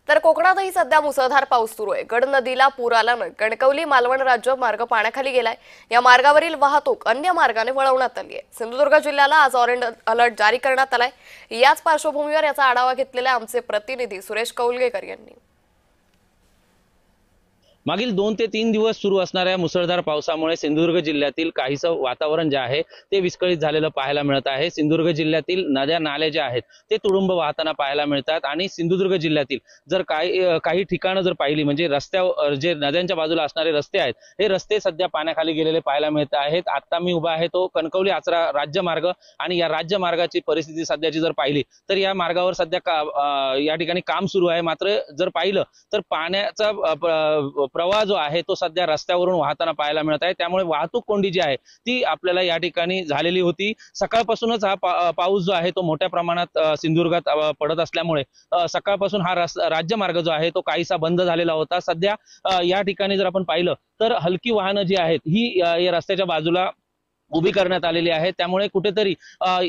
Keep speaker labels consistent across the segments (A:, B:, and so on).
A: तर कोकणातही सध्या मुसळधार पाऊस सुरू आहे। गड नदीला पूर आल्यानं कणकवली मालवण राज्य मार्ग पाण्याखाली गेलाय। या मार्गावरील वाहतूक अन्य मार्गाने वळवण्यात आली आहे। सिंधुदुर्ग जिल्ह्याला आज ऑरेंज अलर्ट जारी करण्यात आलाय। याच पार्श्वभूमीवर याचा आढावा घेतलेला आमचे प्रतिनिधी सुरेश कौलगेकर यांनी।
B: मागील 2 ते 3 दिवस सुरू असणाऱ्या मुसळधार पावसामुळे सिंधुदुर्ग जिल्ह्यातील काहीसं वातावरण जे आहे ते विस्कळीत झालेलं पाहायला मिळत आहे। सिंधुदुर्ग जिल्ह्यातील नद्या नाले जे आहेत ते तुडुंब वाहताना पाहायला मिळतात आणि सिंधुदुर्ग जिल्ह्यातील जर काही ठिकाणं जर पाहिली म्हणजे रस्त्यावर जे नद्यांच्या बाजूला असणारे रस्ते आहेत हे रस्ते सध्या पाण्याखाली गेलेले पाहायला मिळत आहेत। आता मी उभा आहे तो कणकवली आचरा राज्यमार्ग आणि या राज्यमार्गाची परिस्थिती सध्याची जर पाहिली तर या मार्गावर सध्या या ठिकाणी काम सुरू आहे। मात्र जर पाहिलं तर पाण्याचा प्रवाह जो आहे तो सध्या रस्त्यावरून वाहताना पाहायला मिळत आहे। त्यामुळे वाहतूक कोंडी जी आहे ती आपल्याला या ठिकाणी झालेली होती। सकाळपासूनच हा पाऊस जो आहे तो मोठ्या प्रमाणात सिंधुदुर्गात पडत असल्यामुळे सकाळपासून हा राज्यमार्ग जो आहे तो काहीसा बंद झालेला होता। सध्या या ठिकाणी जर आपण पाहिलं तर हलकी वाहनं जी आहेत ही या रस्त्याच्या बाजूला उभी करण्यात आलेली आहे। त्यामुळे कुठेतरी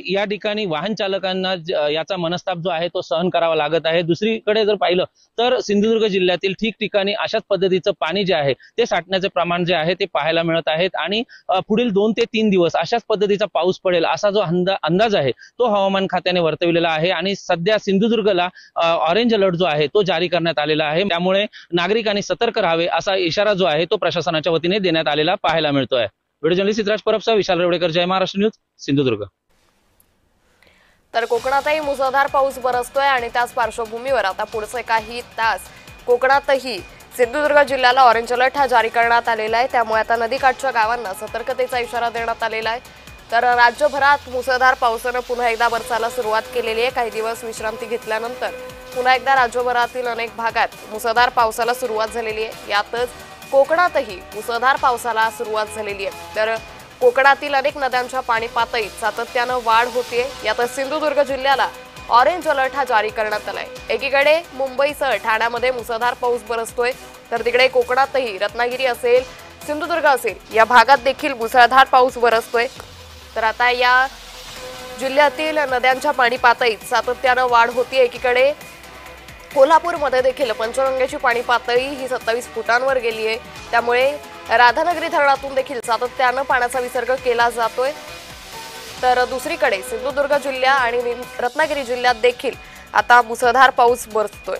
B: या ठिकाणी वाहन चालकांना याचा मनस्ताप जो आहे तो सहन करावा लागत आहे। दुसरीकडे जर पाहिलं तर सिंधुदुर्ग जिल्ह्यातील ठिकठिकाणी अशाच पद्धतीचं पाणी जे आहे ते साठण्याचे प्रमाण जे आहे ते पाहायला मिळत आहेत आणि पुढील 2 ते 3 दिवस अशाच पद्धतीचा पाऊस पडेल असा जो अंदाज आहे तो हवामान खात्याने वर्तविलेला आहे आणि सध्या सिंधुदुर्गला ऑरेंज अलर्ट जो आहे तो जारी करण्यात आलेला आहे। त्यामुळे नागरिकांनी सतर्क राहावे असा इशारा जो आहे तो प्रशासनाच्या वतीने देण्यात आलेला पाहायला मिळतोय। व्हिडिओ जर्नलिस्ट सिद्धराज परबचा, विशाल रेवडेकर, जय महाराष्ट्र न्यूज, सिंधुदुर्ग।
A: तर कोकणातही मुसळधार पाऊस बरसतोय आणि त्याच पार्श्वभूमीवर आता पुढचे काही तास कोकणातही सिंधुदुर्ग जिल्ह्याला ऑरेंज अलर्ट हा जारी करण्यात आलेला आहे। त्यामुळे आता नदीकाठच्या गावांना सतर्कतेचा इशारा देण्यात आलेला आहे। तर राज्यभरात मुसळधार पावसानं पुन्हा एकदा बरसाला सुरुवात केलेली आहे। काही दिवस विश्रांती घेतल्यानंतर पुन्हा एकदा राज्यभरातील अनेक भागात मुसळधार पावसाला सुरुवात झालेली आहे। यातच कोकणातही मुसळधार पावसाला सुरुवात झालेली आहे। तर कोकणातील अनेक नद्यांच्या पाणी पातळीत सातत्यानं वाढ होते। यातच सिंधुदुर्ग जिल्ह्याला ऑरेंज अलर्ट हा जारी करण्यात आलाय। एकीकडे मुंबईसह ठाण्यामध्ये मुसळधार पाऊस बरसतोय तर तिकडे कोकणातही रत्नागिरी असेल, सिंधुदुर्ग असेल या भागात देखील मुसळधार पाऊस बरसतोय। तर आता या जिल्ह्यातील नद्यांच्या पाणी पातळीत सातत्यानं वाढ होती। एकीकडे कोल्हापूरमध्ये देखील पंचगंगेची पाणी पातळी ही 27 फुटांवर गेली आहे। त्यामुळे राधानगरी धरणातून देखील सातत्यानं पाण्याचा विसर्ग केला जातोय। तर दुसरीकडे सिंधुदुर्ग जिल्हा आणि रत्नागिरी जिल्ह्यात देखील आता मुसळधार पाऊस बरसतोय।